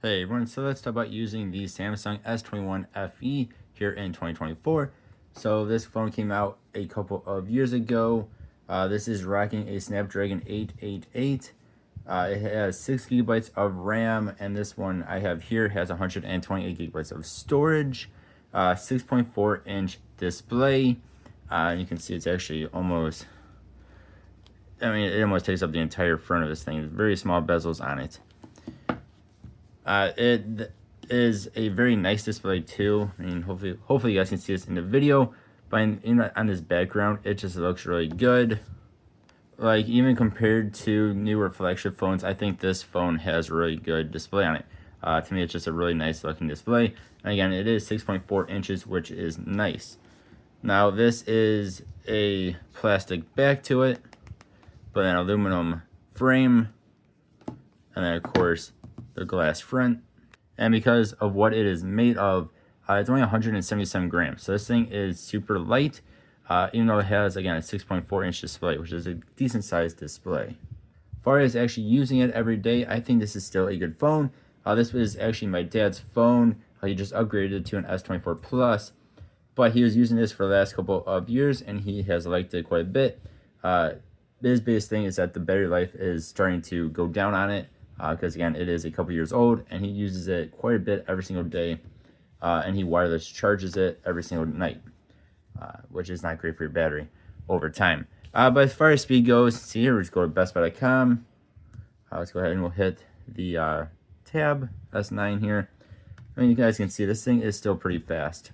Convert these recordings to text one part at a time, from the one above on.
Hey everyone, so let's talk about using the Samsung S21 FE here in 2024. So this phone came out a couple of years ago. This is rocking a Snapdragon 888. It has 6 gigabytes of RAM, and this one I have here has 128 gigabytes of storage, 6.4-inch display. You can see it's actually almost, it almost takes up the entire front of this thing. There's very small bezels on it. It is a very nice display too. I mean, hopefully you guys can see this in the video, but on this background, it just looks really good. Like, even compared to newer flagship phones, I think this phone has a really good display on it. To me, it's just a really nice looking display. And again, it is 6.4 inches, which is nice. Now, this is a plastic back to it, but an aluminum frame, and then of course the glass front. And because of what it is made of, it's only 177 grams. So this thing is super light, even though it has, again, a 6.4-inch display, which is a decent sized display. As far as actually using it every day, I think this is still a good phone. This was actually my dad's phone. He just upgraded it to an S24 Plus, but he was using this for the last couple of years, and he has liked it quite a bit. His biggest thing is that the battery life is starting to go down on it, because again, it is a couple years old, and he uses it quite a bit every single day, and he wireless charges it every single night, which is not great for your battery over time. But as far as speed goes, see here, let's go to bestbuy.com. Let's go ahead and we'll hit the tab S9 here. I mean, you guys can see this thing is still pretty fast.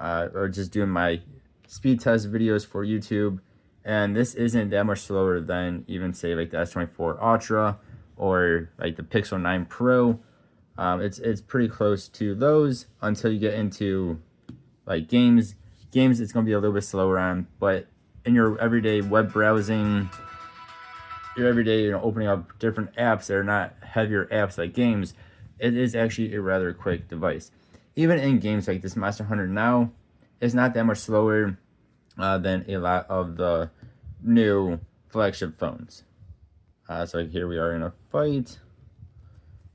Or just doing my speed test videos for YouTube, and this isn't that much slower than even say like the S24 Ultra or like the Pixel 9 Pro. It's pretty close to those until you get into like games. It's gonna be a little bit slower on, but in your everyday web browsing, your everyday opening up different apps that are not heavier apps like games, it is actually a rather quick device. Even in games like this Monster Hunter now, it's not that much slower than a lot of the new flagship phones. So here we are in a fight.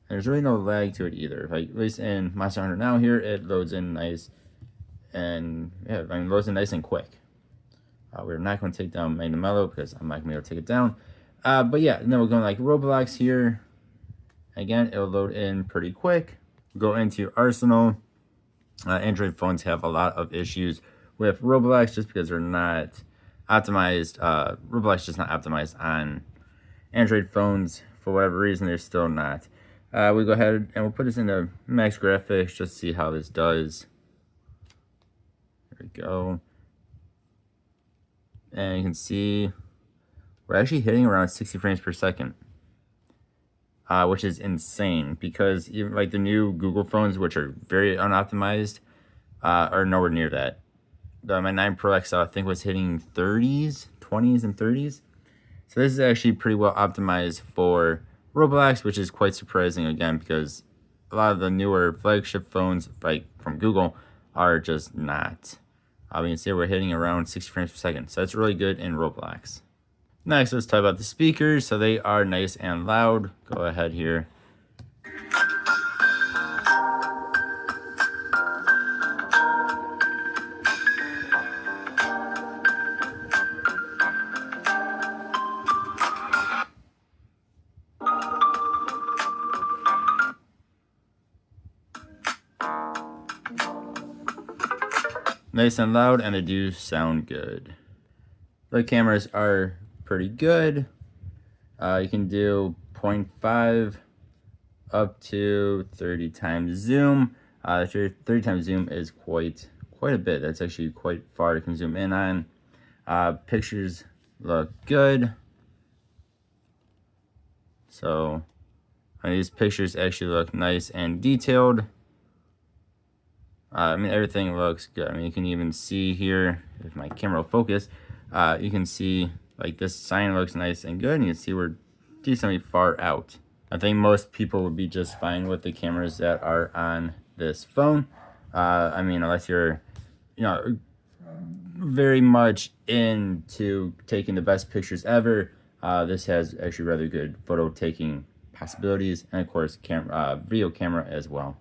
There's really no lag to it either. Like, at least in Monster Hunter now here, it loads in nice and loads in nice and quick. We're not going to take down Magna Mello because I'm not going to be able to take it down. But yeah, then we're going like Roblox here. Again, it'll load in pretty quick. Go into Arsenal. Android phones have a lot of issues with Roblox just because they're not optimized. Roblox is not optimized on Android phones for whatever reason. They're still not. We go ahead and we'll put this into max graphics just to see how this does. There we go. And you can see we're actually hitting around 60 frames per second, which is insane because even like the new Google phones, which are very unoptimized, are nowhere near that. My 9 Pro XL, I think, was hitting 30s, 20s, and 30s. So this is actually pretty well optimized for Roblox, which is quite surprising again because a lot of the newer flagship phones, like from Google, are just not. We can see we're hitting around 60 frames per second, so that's really good in Roblox. Next, let's talk about the speakers. So they are nice and loud. Go ahead here. Nice and loud, and they do sound good. The cameras are pretty good. You can do 0.5 up to 30 times zoom. 30 times zoom is quite a bit. That's actually quite far. You can zoom in on. Pictures look good. So these pictures actually look nice and detailed. Everything looks good. You can even see here, if my camera will focus, you can see like this sign looks nice and good, and you can see we're decently far out. I think most people would be just fine with the cameras that are on this phone. Unless you're, very much into taking the best pictures ever. This has actually rather good photo taking possibilities, and of course video camera as well.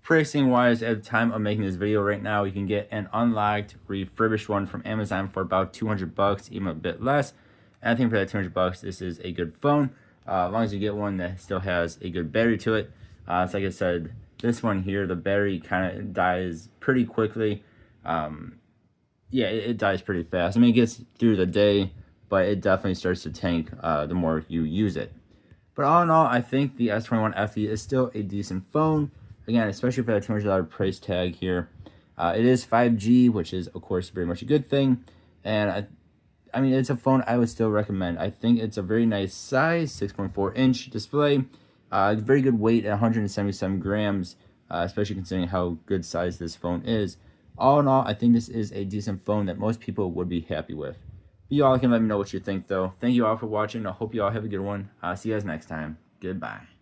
Pricing wise, at the time of making this video right now, you can get an unlocked refurbished one from Amazon for about $200, even a bit less. And I think for that $200, this is a good phone, as long as you get one that still has a good battery to it. So like I said, this one here, the battery kind of dies pretty quickly. Yeah, it dies pretty fast. I mean, it gets through the day, but it definitely starts to tank the more you use it. But all in all, I think the S21 FE is still a decent phone. Again, especially for that $200 price tag here. It is 5G, which is, of course, very much a good thing. And I mean, it's a phone I would still recommend. I think it's a very nice size, 6.4-inch display. Very good weight at 177 grams, especially considering how good size this phone is. All in all, I think this is a decent phone that most people would be happy with. But you all can let me know what you think, though. Thank you all for watching. I hope you all have a good one. See you guys next time. Goodbye.